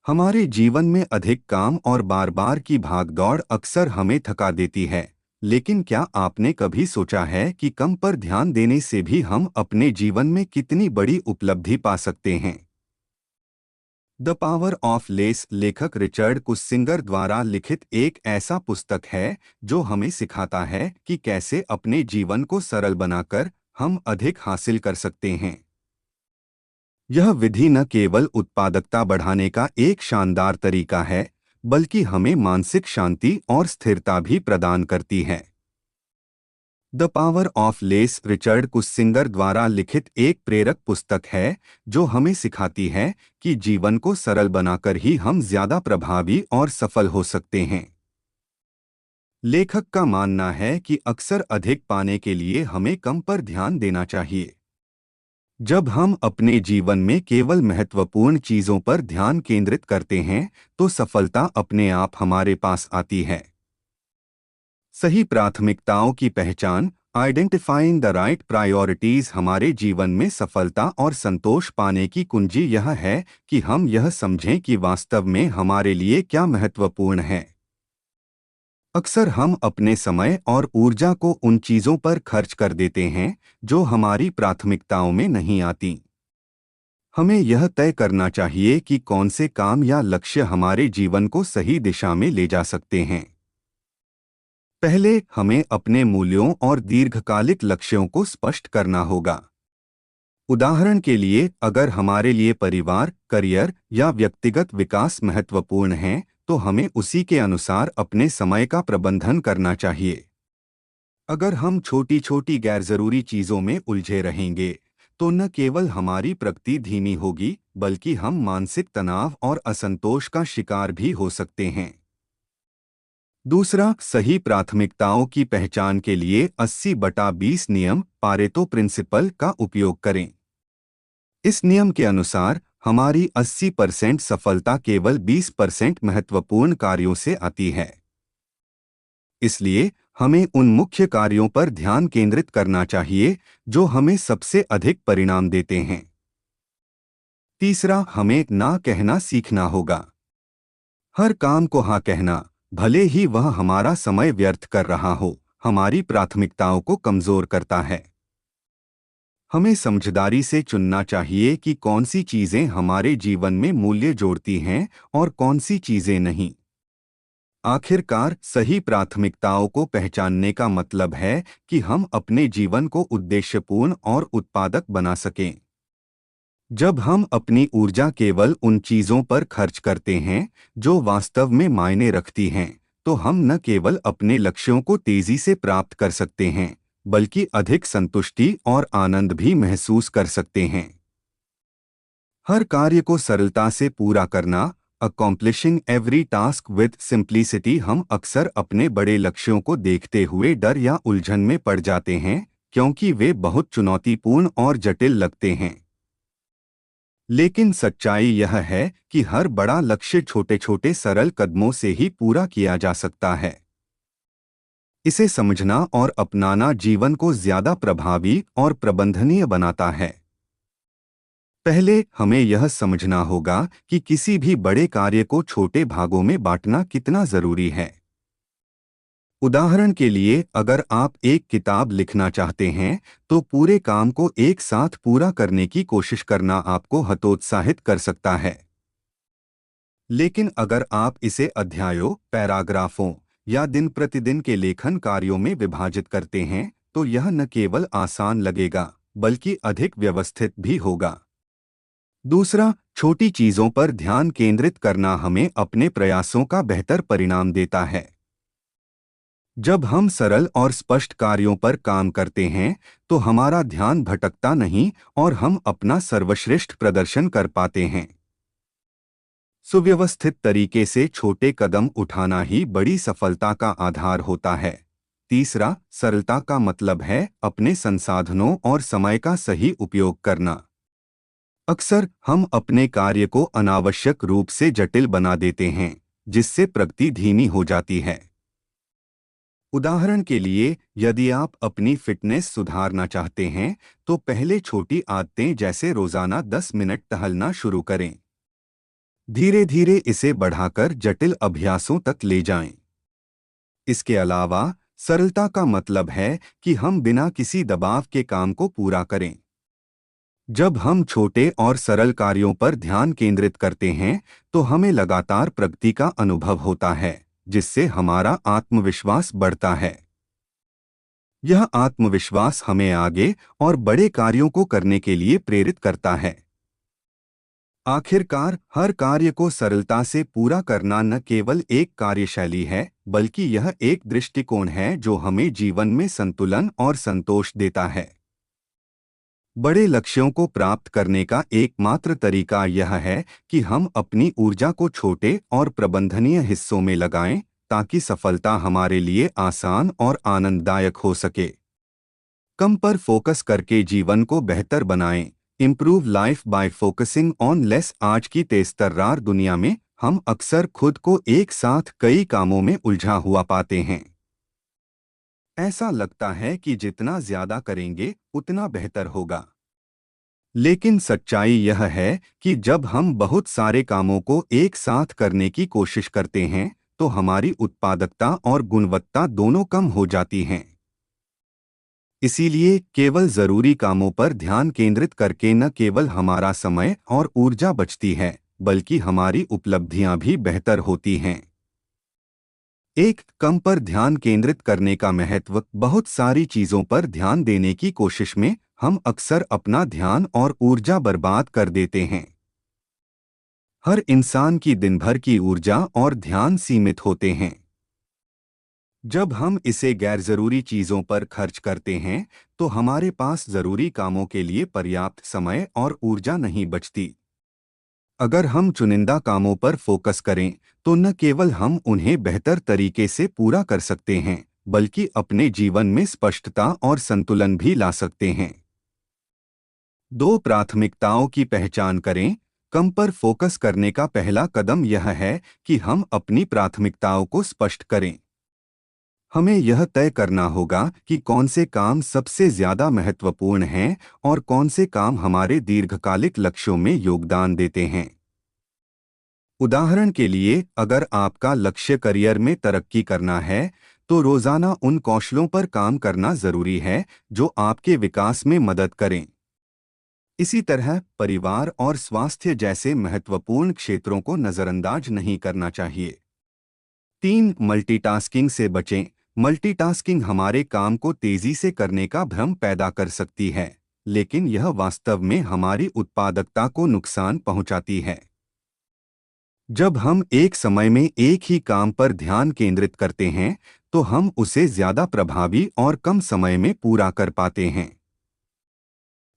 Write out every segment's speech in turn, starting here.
हमारे जीवन में अधिक काम और बार बार की भागदौड़ अक्सर हमें थका देती है। लेकिन क्या आपने कभी सोचा है कि कम पर ध्यान देने से भी हम अपने जीवन में कितनी बड़ी उपलब्धि पा सकते हैं? द पावर ऑफ लेस लेखक रिचर्ड कुस्सिंगर द्वारा लिखित एक ऐसा पुस्तक है जो हमें सिखाता है कि कैसे अपने जीवन को सरल बनाकर हम अधिक हासिल कर सकते हैं। यह विधि न केवल उत्पादकता बढ़ाने का एक शानदार तरीका है, बल्कि हमें मानसिक शांति और स्थिरता भी प्रदान करती है। The power of less Richard कुस्सिंगर द्वारा लिखित एक प्रेरक पुस्तक है जो हमें सिखाती है कि जीवन को सरल बनाकर ही हम ज्यादा प्रभावी और सफल हो सकते हैं। लेखक का मानना है कि अक्सर अधिक पाने के लिए हमें कम पर ध्यान देना चाहिए। जब हम अपने जीवन में केवल महत्वपूर्ण चीजों पर ध्यान केंद्रित करते हैं, तो सफलता अपने आप हमारे पास आती है। सही प्राथमिकताओं की पहचान, आइडेंटिफाइंग द राइट प्रायोरिटीज, हमारे जीवन में सफलता और संतोष पाने की कुंजी यह है कि हम यह समझें कि वास्तव में हमारे लिए क्या महत्वपूर्ण है। अक्सर हम अपने समय और ऊर्जा को उन चीजों पर खर्च कर देते हैं जो हमारी प्राथमिकताओं में नहीं आती। हमें यह तय करना चाहिए कि कौन से काम या लक्ष्य हमारे जीवन को सही दिशा में ले जा सकते हैं। पहले हमें अपने मूल्यों और दीर्घकालिक लक्ष्यों को स्पष्ट करना होगा। उदाहरण के लिए, अगर हमारे लिए परिवार, करियर या व्यक्तिगत विकास महत्वपूर्ण हैं, तो हमें उसी के अनुसार अपने समय का प्रबंधन करना चाहिए। अगर हम छोटी छोटी गैरजरूरी चीजों में उलझे रहेंगे, तो न केवल हमारी प्रगति धीमी होगी, बल्कि हम मानसिक तनाव और असंतोष का शिकार भी हो सकते हैं। दूसरा, सही प्राथमिकताओं की पहचान के लिए 80/20 नियम, पारेटो प्रिंसिपल का उपयोग करें। इस नियम के अनुसार हमारी 80% सफलता केवल 20% महत्वपूर्ण कार्यों से आती है। इसलिए हमें उन मुख्य कार्यों पर ध्यान केंद्रित करना चाहिए जो हमें सबसे अधिक परिणाम देते हैं। तीसरा, हमें ना कहना सीखना होगा। हर काम को हाँ कहना, भले ही वह हमारा समय व्यर्थ कर रहा हो, हमारी प्राथमिकताओं को कमजोर करता है। हमें समझदारी से चुनना चाहिए कि कौन सी चीजें हमारे जीवन में मूल्य जोड़ती हैं और कौन सी चीजें नहीं। आखिरकार, सही प्राथमिकताओं को पहचानने का मतलब है कि हम अपने जीवन को उद्देश्यपूर्ण और उत्पादक बना सकें। जब हम अपनी ऊर्जा केवल उन चीजों पर खर्च करते हैं जो वास्तव में मायने रखती हैं, तो हम न केवल अपने लक्ष्यों को तेजी से प्राप्त कर सकते हैं, बल्कि अधिक संतुष्टि और आनंद भी महसूस कर सकते हैं। हर कार्य को सरलता से पूरा करना, अकॉम्प्लिशिंग एवरी टास्क विद सिंप्लिसिटी। हम अक्सर अपने बड़े लक्ष्यों को देखते हुए डर या उलझन में पड़ जाते हैं, क्योंकि वे बहुत चुनौतीपूर्ण और जटिल लगते हैं। लेकिन सच्चाई यह है कि हर बड़ा लक्ष्य छोटे छोटे सरल कदमों से ही पूरा किया जा सकता है। इसे समझना और अपनाना जीवन को ज्यादा प्रभावी और प्रबंधनीय बनाता है। पहले हमें यह समझना होगा कि किसी भी बड़े कार्य को छोटे भागों में बांटना कितना जरूरी है। उदाहरण के लिए, अगर आप एक किताब लिखना चाहते हैं, तो पूरे काम को एक साथ पूरा करने की कोशिश करना आपको हतोत्साहित कर सकता है। लेकिन अगर आप इसे अध्यायों, पैराग्राफों या दिन प्रतिदिन के लेखन कार्यों में विभाजित करते हैं, तो यह न केवल आसान लगेगा, बल्कि अधिक व्यवस्थित भी होगा। दूसरा, छोटी चीजों पर ध्यान केंद्रित करना हमें अपने प्रयासों का बेहतर परिणाम देता है। जब हम सरल और स्पष्ट कार्यों पर काम करते हैं, तो हमारा ध्यान भटकता नहीं और हम अपना सर्वश्रेष्ठ प्रदर्शन कर पाते हैं। सुव्यवस्थित तरीके से छोटे कदम उठाना ही बड़ी सफलता का आधार होता है। तीसरा, सरलता का मतलब है अपने संसाधनों और समय का सही उपयोग करना। अक्सर हम अपने कार्य को अनावश्यक रूप से जटिल बना देते हैं, जिससे प्रगति धीमी हो जाती है। उदाहरण के लिए, यदि आप अपनी फिटनेस सुधारना चाहते हैं, तो पहले छोटी आदतें जैसे रोजाना 10 मिनट टहलना शुरू करें। धीरे धीरे इसे बढ़ाकर जटिल अभ्यासों तक ले जाएं। इसके अलावा सरलता का मतलब है कि हम बिना किसी दबाव के काम को पूरा करें। जब हम छोटे और सरल कार्यों पर ध्यान केंद्रित करते हैं तो हमें लगातार प्रगति का अनुभव होता है, जिससे हमारा आत्मविश्वास बढ़ता है। यह आत्मविश्वास हमें आगे और बड़े कार्यों को करने के लिए प्रेरित करता है। आखिरकार हर कार्य को सरलता से पूरा करना न केवल एक कार्यशैली है, बल्कि यह एक दृष्टिकोण है जो हमें जीवन में संतुलन और संतोष देता है। बड़े लक्ष्यों को प्राप्त करने का एकमात्र तरीका यह है कि हम अपनी ऊर्जा को छोटे और प्रबंधनीय हिस्सों में लगाएं, ताकि सफलता हमारे लिए आसान और आनंददायक हो सके। कम पर फोकस करके जीवन को बेहतर बनाएं। Improve life by focusing on less. आज की तेज़तर्रार दुनिया में हम अक्सर खुद को एक साथ कई कामों में उलझा हुआ पाते हैं। ऐसा लगता है कि जितना ज्यादा करेंगे उतना बेहतर होगा। लेकिन सच्चाई यह है कि जब हम बहुत सारे कामों को एक साथ करने की कोशिश करते हैं तो हमारी उत्पादकता और गुणवत्ता दोनों कम हो जाती हैं। इसीलिए केवल जरूरी कामों पर ध्यान केंद्रित करके न केवल हमारा समय और ऊर्जा बचती है, बल्कि हमारी उपलब्धियां भी बेहतर होती हैं। एक कम पर ध्यान केंद्रित करने का महत्व। बहुत सारी चीजों पर ध्यान देने की कोशिश में हम अक्सर अपना ध्यान और ऊर्जा बर्बाद कर देते हैं। हर इंसान की दिन भर की ऊर्जा और ध्यान सीमित होते हैं। जब हम इसे गैरजरूरी चीजों पर खर्च करते हैं तो हमारे पास जरूरी कामों के लिए पर्याप्त समय और ऊर्जा नहीं बचती। अगर हम चुनिंदा कामों पर फोकस करें तो न केवल हम उन्हें बेहतर तरीके से पूरा कर सकते हैं, बल्कि अपने जीवन में स्पष्टता और संतुलन भी ला सकते हैं। दो प्राथमिकताओं की पहचान करें। कम पर फोकस करने का पहला कदम यह है कि हम अपनी प्राथमिकताओं को स्पष्ट करें। हमें यह तय करना होगा कि कौन से काम सबसे ज्यादा महत्वपूर्ण हैं और कौन से काम हमारे दीर्घकालिक लक्ष्यों में योगदान देते हैं। उदाहरण के लिए, अगर आपका लक्ष्य करियर में तरक्की करना है तो रोजाना उन कौशलों पर काम करना जरूरी है जो आपके विकास में मदद करें। इसी तरह परिवार और स्वास्थ्य जैसे महत्वपूर्ण क्षेत्रों को नजरअंदाज नहीं करना चाहिए। 3. मल्टीटास्किंग से बचें। मल्टीटास्किंग हमारे काम को तेजी से करने का भ्रम पैदा कर सकती है, लेकिन यह वास्तव में हमारी उत्पादकता को नुकसान पहुंचाती है। जब हम एक समय में एक ही काम पर ध्यान केंद्रित करते हैं तो हम उसे ज्यादा प्रभावी और कम समय में पूरा कर पाते हैं।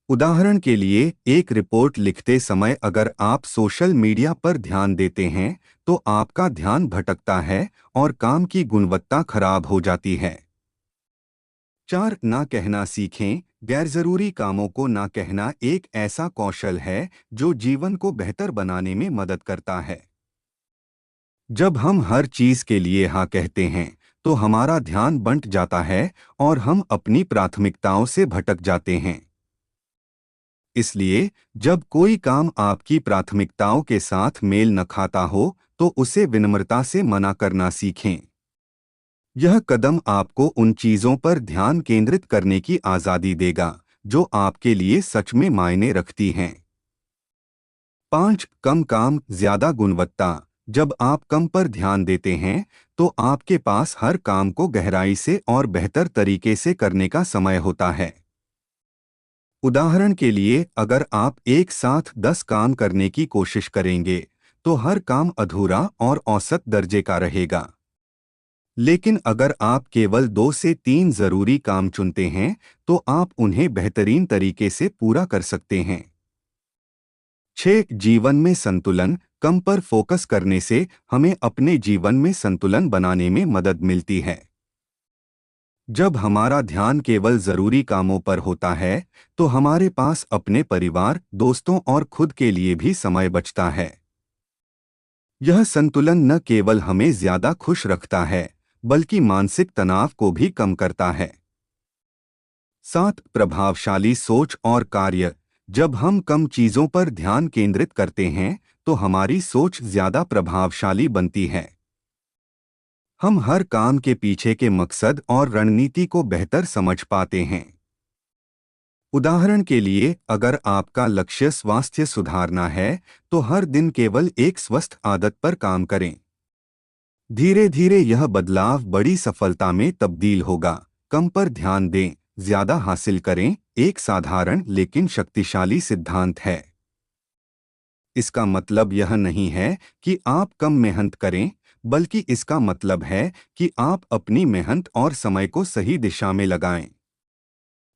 उदाहरण के लिए, एक रिपोर्ट लिखते समय अगर आप सोशल मीडिया पर ध्यान देते हैं तो आपका ध्यान भटकता है और काम की गुणवत्ता खराब हो जाती है। 4. ना कहना सीखें। गैरजरूरी कामों को ना कहना एक ऐसा कौशल है जो जीवन को बेहतर बनाने में मदद करता है। जब हम हर चीज के लिए हाँ कहते हैं तो हमारा ध्यान बंट जाता है और हम अपनी प्राथमिकताओं से भटक जाते हैं। इसलिए जब कोई काम आपकी प्राथमिकताओं के साथ मेल न खाता हो तो उसे विनम्रता से मना करना सीखें। यह कदम आपको उन चीजों पर ध्यान केंद्रित करने की आजादी देगा जो आपके लिए सच में मायने रखती हैं। 5. कम काम ज्यादा गुणवत्ता। जब आप कम पर ध्यान देते हैं तो आपके पास हर काम को गहराई से और बेहतर तरीके से करने का समय होता है। उदाहरण के लिए, अगर आप एक साथ 10 काम करने की कोशिश करेंगे तो हर काम अधूरा और औसत दर्जे का रहेगा। लेकिन अगर आप केवल 2 से 3 जरूरी काम चुनते हैं तो आप उन्हें बेहतरीन तरीके से पूरा कर सकते हैं। 6. जीवन में संतुलन। कम पर फोकस करने से हमें अपने जीवन में संतुलन बनाने में मदद मिलती है। जब हमारा ध्यान केवल जरूरी कामों पर होता है तो हमारे पास अपने परिवार, दोस्तों और खुद के लिए भी समय बचता है। यह संतुलन न केवल हमें ज्यादा खुश रखता है, बल्कि मानसिक तनाव को भी कम करता है। 7. प्रभावशाली सोच और कार्य। जब हम कम चीजों पर ध्यान केंद्रित करते हैं तो हमारी सोच ज्यादा प्रभावशाली बनती है। हम हर काम के पीछे के मकसद और रणनीति को बेहतर समझ पाते हैं। उदाहरण के लिए, अगर आपका लक्ष्य स्वास्थ्य सुधारना है तो हर दिन केवल एक स्वस्थ आदत पर काम करें। धीरे धीरे यह बदलाव बड़ी सफलता में तब्दील होगा। कम पर ध्यान दें, ज्यादा हासिल करें एक साधारण लेकिन शक्तिशाली सिद्धांत है। इसका मतलब यह नहीं है कि आप कम मेहनत करें, बल्कि इसका मतलब है कि आप अपनी मेहनत और समय को सही दिशा में लगाएं।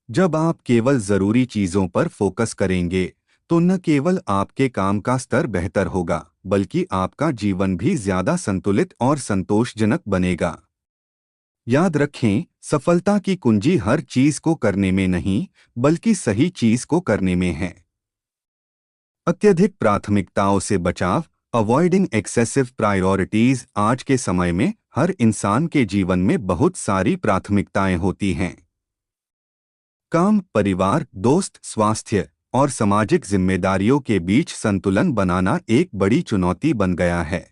जब आप केवल जरूरी चीजों पर फोकस करेंगे तो न केवल आपके काम का स्तर बेहतर होगा, बल्कि आपका जीवन भी ज्यादा संतुलित और संतोषजनक बनेगा। याद रखें, सफलता की कुंजी हर चीज को करने में नहीं, बल्कि सही चीज को करने में है। अत्यधिक प्राथमिकताओं से बचाव, अवॉइडिंग एक्सेसिव प्रायोरिटीज। आज के समय में हर इंसान के जीवन में बहुत सारी प्राथमिकताएं होती हैं। काम, परिवार, दोस्त, स्वास्थ्य और सामाजिक जिम्मेदारियों के बीच संतुलन बनाना एक बड़ी चुनौती बन गया है।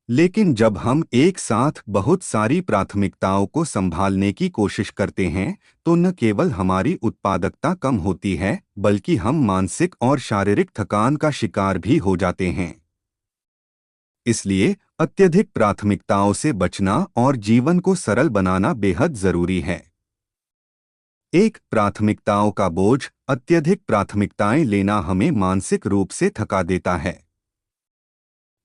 लेकिन जब हम एक साथ बहुत सारी प्राथमिकताओं को संभालने की कोशिश करते हैं तो न केवल हमारी उत्पादकता कम होती है, बल्कि हम मानसिक और शारीरिक थकान का शिकार भी हो जाते हैं। इसलिए अत्यधिक प्राथमिकताओं से बचना और जीवन को सरल बनाना बेहद जरूरी है। एक, प्राथमिकताओं का बोझ। अत्यधिक प्राथमिकताएं लेना हमें मानसिक रूप से थका देता है।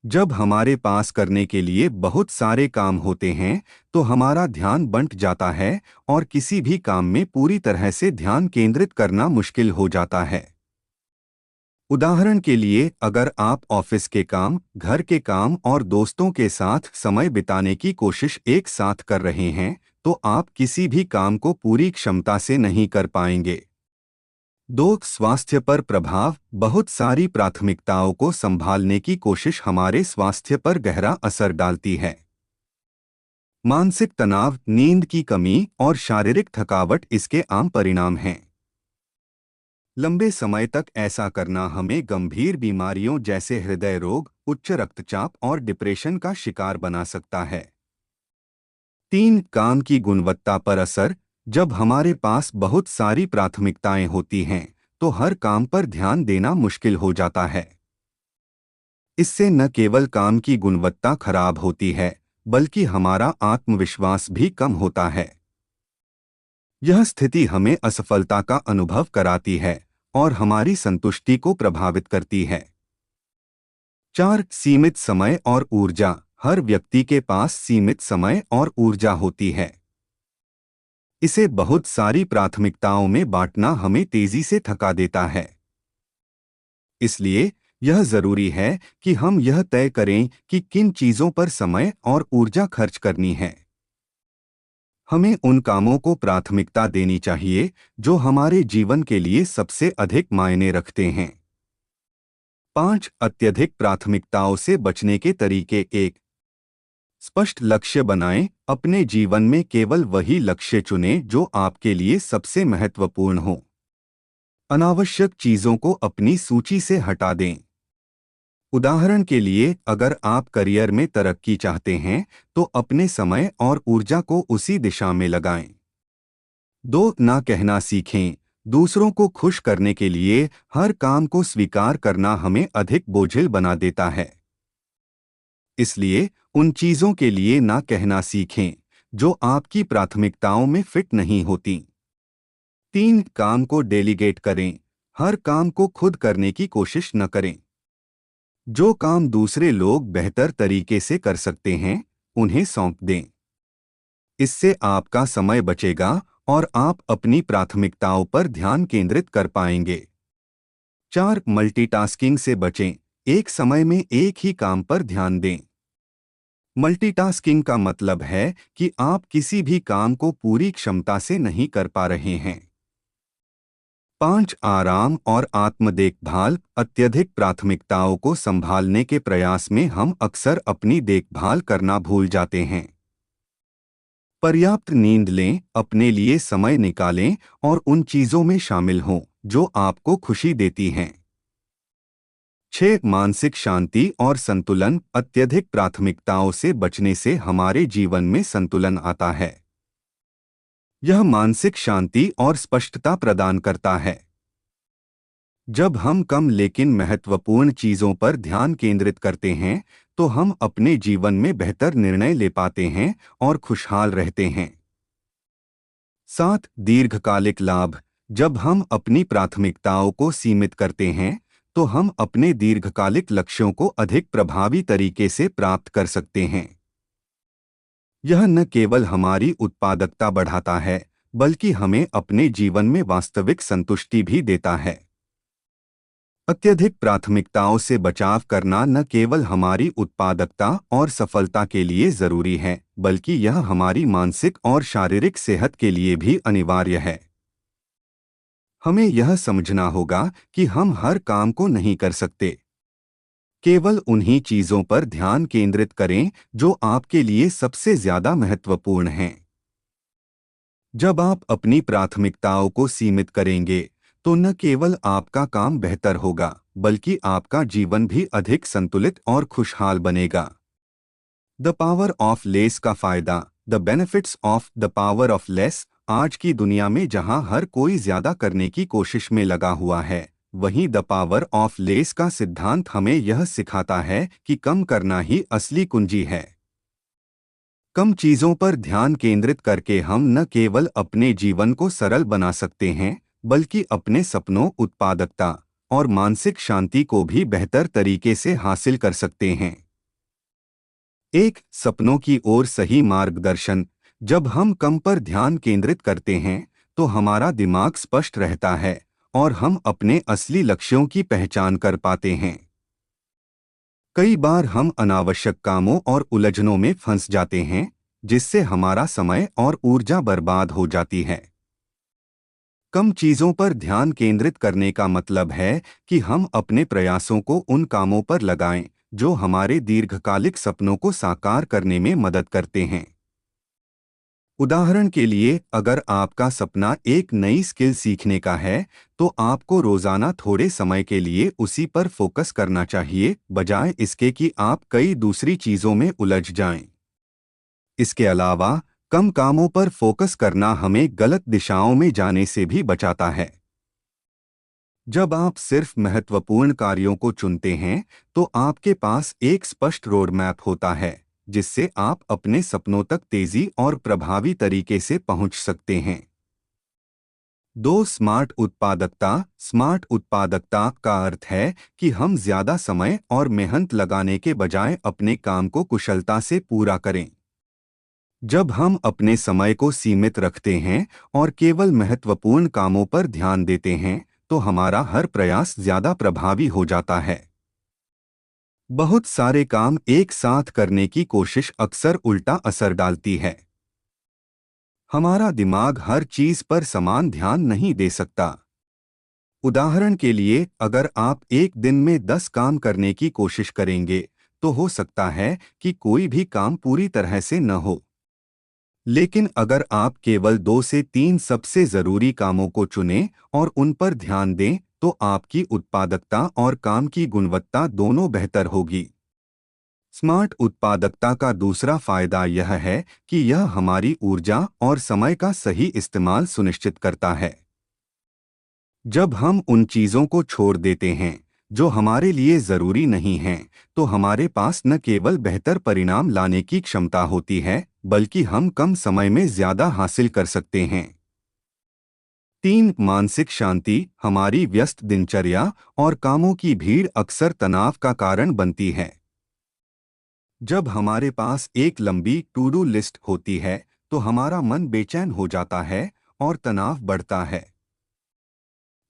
जब हमारे पास करने के लिए बहुत सारे काम होते हैं तो हमारा ध्यान बंट जाता है और किसी भी काम में पूरी तरह से ध्यान केंद्रित करना मुश्किल हो जाता है। उदाहरण के लिए, अगर आप ऑफिस के काम, घर के काम और दोस्तों के साथ समय बिताने की कोशिश एक साथ कर रहे हैं तो आप किसी भी काम को पूरी क्षमता से नहीं कर पाएंगे। दो, स्वास्थ्य पर प्रभाव। बहुत सारी प्राथमिकताओं को संभालने की कोशिश हमारे स्वास्थ्य पर गहरा असर डालती है। मानसिक तनाव, नींद की कमी और शारीरिक थकावट इसके आम परिणाम हैं। लंबे समय तक ऐसा करना हमें गंभीर बीमारियों जैसे हृदय रोग, उच्च रक्तचाप और डिप्रेशन का शिकार बना सकता है। तीन, काम की गुणवत्ता पर असर। जब हमारे पास बहुत सारी प्राथमिकताएं होती हैं तो हर काम पर ध्यान देना मुश्किल हो जाता है। इससे न केवल काम की गुणवत्ता खराब होती है, बल्कि हमारा आत्मविश्वास भी कम होता है। यह स्थिति हमें असफलता का अनुभव कराती है और हमारी संतुष्टि को प्रभावित करती है। चार, सीमित समय और ऊर्जा। हर व्यक्ति के पास सीमित समय और ऊर्जा होती है। इसे बहुत सारी प्राथमिकताओं में बांटना हमें तेजी से थका देता है। इसलिए यह जरूरी है कि हम यह तय करें कि किन चीजों पर समय और ऊर्जा खर्च करनी है। हमें उन कामों को प्राथमिकता देनी चाहिए जो हमारे जीवन के लिए सबसे अधिक मायने रखते हैं। पांच, अत्यधिक प्राथमिकताओं से बचने के तरीके। एक, स्पष्ट लक्ष्य बनाएं। अपने जीवन में केवल वही लक्ष्य चुनें जो आपके लिए सबसे महत्वपूर्ण हो। अनावश्यक चीजों को अपनी सूची से हटा दें। उदाहरण के लिए, अगर आप करियर में तरक्की चाहते हैं तो अपने समय और ऊर्जा को उसी दिशा में लगाएं। दो, ना कहना सीखें। दूसरों को खुश करने के लिए हर काम को स्वीकार करना हमें अधिक बोझिल बना देता है। इसलिए उन चीजों के लिए ना कहना सीखें जो आपकी प्राथमिकताओं में फिट नहीं होती। तीन, काम को डेलीगेट करें। हर काम को खुद करने की कोशिश न करें। जो काम दूसरे लोग बेहतर तरीके से कर सकते हैं, उन्हें सौंप दें। इससे आपका समय बचेगा और आप अपनी प्राथमिकताओं पर ध्यान केंद्रित कर पाएंगे। चार, मल्टीटास्किंग से बचें। एक समय में एक ही काम पर ध्यान दें। मल्टीटास्किंग का मतलब है कि आप किसी भी काम को पूरी क्षमता से नहीं कर पा रहे हैं। पांच, आराम और आत्म देखभाल। अत्यधिक प्राथमिकताओं को संभालने के प्रयास में हम अक्सर अपनी देखभाल करना भूल जाते हैं। पर्याप्त नींद लें, अपने लिए समय निकालें और उन चीजों में शामिल हों जो आपको खुशी देती हैं। 6. मानसिक शांति और संतुलन। अत्यधिक प्राथमिकताओं से बचने से हमारे जीवन में संतुलन आता है। यह मानसिक शांति और स्पष्टता प्रदान करता है। जब हम कम लेकिन महत्वपूर्ण चीजों पर ध्यान केंद्रित करते हैं, तो हम अपने जीवन में बेहतर निर्णय ले पाते हैं और खुशहाल रहते हैं। 7. दीर्घकालिक लाभ। जब हम अपनी प्राथमिकताओं को सीमित करते हैं, तो हम अपने दीर्घकालिक लक्ष्यों को अधिक प्रभावी तरीके से प्राप्त कर सकते हैं। यह न केवल हमारी उत्पादकता बढ़ाता है, बल्कि हमें अपने जीवन में वास्तविक संतुष्टि भी देता है। अत्यधिक प्राथमिकताओं से बचाव करना न केवल हमारी उत्पादकता और सफलता के लिए जरूरी है, बल्कि यह हमारी मानसिक और शारीरिक सेहत के लिए भी अनिवार्य है। हमें यह समझना होगा कि हम हर काम को नहीं कर सकते। केवल उन्हीं चीजों पर ध्यान केंद्रित करें जो आपके लिए सबसे ज्यादा महत्वपूर्ण हैं। जब आप अपनी प्राथमिकताओं को सीमित करेंगे, तो न केवल आपका काम बेहतर होगा, बल्कि आपका जीवन भी अधिक संतुलित और खुशहाल बनेगा। द पावर ऑफ लेस का फायदा। The benefits of the power of less. आज की दुनिया में जहां हर कोई ज्यादा करने की कोशिश में लगा हुआ है, वहीं द पावर ऑफ लेस का सिद्धांत हमें यह सिखाता है कि कम करना ही असली कुंजी है। कम चीजों पर ध्यान केंद्रित करके हम न केवल अपने जीवन को सरल बना सकते हैं, बल्कि अपने सपनों, उत्पादकता और मानसिक शांति को भी बेहतर तरीके से हासिल कर सकते हैं। एक सपनों की ओर सही मार्गदर्शन। जब हम कम पर ध्यान केंद्रित करते हैं, तो हमारा दिमाग स्पष्ट रहता है और हम अपने असली लक्ष्यों की पहचान कर पाते हैं। कई बार हम अनावश्यक कामों और उलझनों में फंस जाते हैं, जिससे हमारा समय और ऊर्जा बर्बाद हो जाती है। कम चीजों पर ध्यान केंद्रित करने का मतलब है कि हम अपने प्रयासों को उन कामों पर लगाएं जो हमारे दीर्घकालिक सपनों को साकार करने में मदद करते हैं। उदाहरण के लिए, अगर आपका सपना एक नई स्किल सीखने का है, तो आपको रोजाना थोड़े समय के लिए उसी पर फोकस करना चाहिए, बजाय इसके कि आप कई दूसरी चीजों में उलझ जाएं। इसके अलावा, कम कामों पर फोकस करना हमें गलत दिशाओं में जाने से भी बचाता है। जब आप सिर्फ महत्वपूर्ण कार्यों को चुनते हैं, तो आपके पास एक स्पष्ट रोड मैप होता है, जिससे आप अपने सपनों तक तेजी और प्रभावी तरीके से पहुंच सकते हैं। 2. स्मार्ट उत्पादकता। स्मार्ट उत्पादकता का अर्थ है कि हम ज्यादा समय और मेहनत लगाने के बजाय अपने काम को कुशलता से पूरा करें। जब हम अपने समय को सीमित रखते हैं और केवल महत्वपूर्ण कामों पर ध्यान देते हैं, तो हमारा हर प्रयास ज्यादा प्रभावी हो जाता है। बहुत सारे काम एक साथ करने की कोशिश अक्सर उल्टा असर डालती है। हमारा दिमाग हर चीज पर समान ध्यान नहीं दे सकता। उदाहरण के लिए, अगर आप एक दिन में 10 काम करने की कोशिश करेंगे, तो हो सकता है कि कोई भी काम पूरी तरह से न हो। लेकिन अगर आप केवल 2 से 3 सबसे जरूरी कामों को चुनें और उन पर ध्यान दें, तो आपकी उत्पादकता और काम की गुणवत्ता दोनों बेहतर होगी। स्मार्ट उत्पादकता का दूसरा फायदा यह है कि यह हमारी ऊर्जा और समय का सही इस्तेमाल सुनिश्चित करता है। जब हम उन चीजों को छोड़ देते हैं जो हमारे लिए जरूरी नहीं हैं, तो हमारे पास न केवल बेहतर परिणाम लाने की क्षमता होती है, बल्कि हम कम समय में ज्यादा हासिल कर सकते हैं। 3. मानसिक शांति। हमारी व्यस्त दिनचर्या और कामों की भीड़ अक्सर तनाव का कारण बनती है। जब हमारे पास एक लंबी टू डू लिस्ट होती है, तो हमारा मन बेचैन हो जाता है और तनाव बढ़ता है।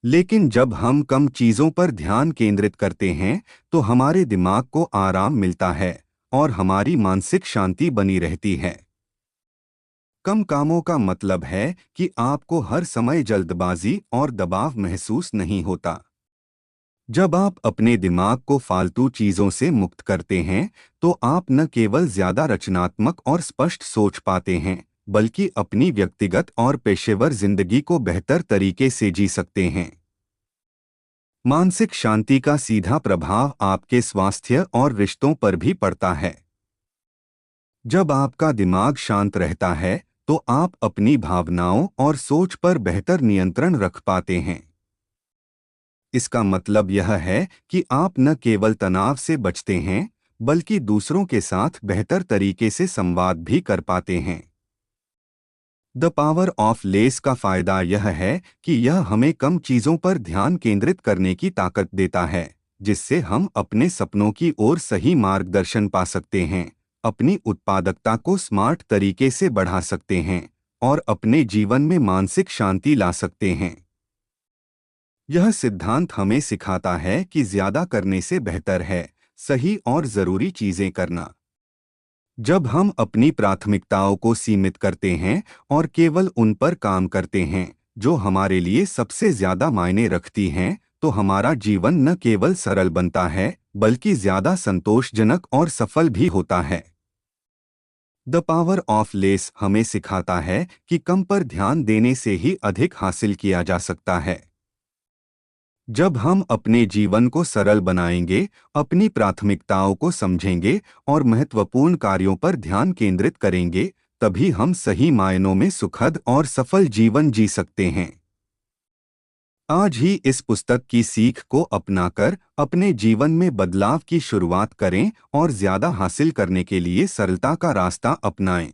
लेकिन जब हम कम चीजों पर ध्यान केंद्रित करते हैं, तो हमारे दिमाग को आराम मिलता है और हमारी मानसिक शांति बनी रहती है। कम कामों का मतलब है कि आपको हर समय जल्दबाजी और दबाव महसूस नहीं होता। जब आप अपने दिमाग को फालतू चीजों से मुक्त करते हैं, तो आप न केवल ज्यादा रचनात्मक और स्पष्ट सोच पाते हैं, बल्कि अपनी व्यक्तिगत और पेशेवर जिंदगी को बेहतर तरीके से जी सकते हैं। मानसिक शांति का सीधा प्रभाव आपके स्वास्थ्य और रिश्तों पर भी पड़ता है। जब आपका दिमाग शांत रहता है तो आप अपनी भावनाओं और सोच पर बेहतर नियंत्रण रख पाते हैं। इसका मतलब यह है कि आप न केवल तनाव से बचते हैं, बल्कि दूसरों के साथ बेहतर तरीके से संवाद भी कर पाते हैं। द पावर ऑफ लेस का फायदा यह है कि यह हमें कम चीजों पर ध्यान केंद्रित करने की ताकत देता है, जिससे हम अपने सपनों की ओर सही मार्गदर्शन पा सकते हैं, अपनी उत्पादकता को स्मार्ट तरीके से बढ़ा सकते हैं और अपने जीवन में मानसिक शांति ला सकते हैं। यह सिद्धांत हमें सिखाता है कि ज्यादा करने से बेहतर है सही और जरूरी चीजें करना। जब हम अपनी प्राथमिकताओं को सीमित करते हैं और केवल उन पर काम करते हैं जो हमारे लिए सबसे ज्यादा मायने रखती हैं, तो हमारा जीवन न केवल सरल बनता है, बल्कि ज्यादा संतोषजनक और सफल भी होता है। द पावर ऑफ लेस हमें सिखाता है कि कम पर ध्यान देने से ही अधिक हासिल किया जा सकता है। जब हम अपने जीवन को सरल बनाएंगे, अपनी प्राथमिकताओं को समझेंगे और महत्वपूर्ण कार्यों पर ध्यान केंद्रित करेंगे, तभी हम सही मायनों में सुखद और सफल जीवन जी सकते हैं। आज ही इस पुस्तक की सीख को अपनाकर अपने जीवन में बदलाव की शुरुआत करें और ज्यादा हासिल करने के लिए सरलता का रास्ता अपनाएं।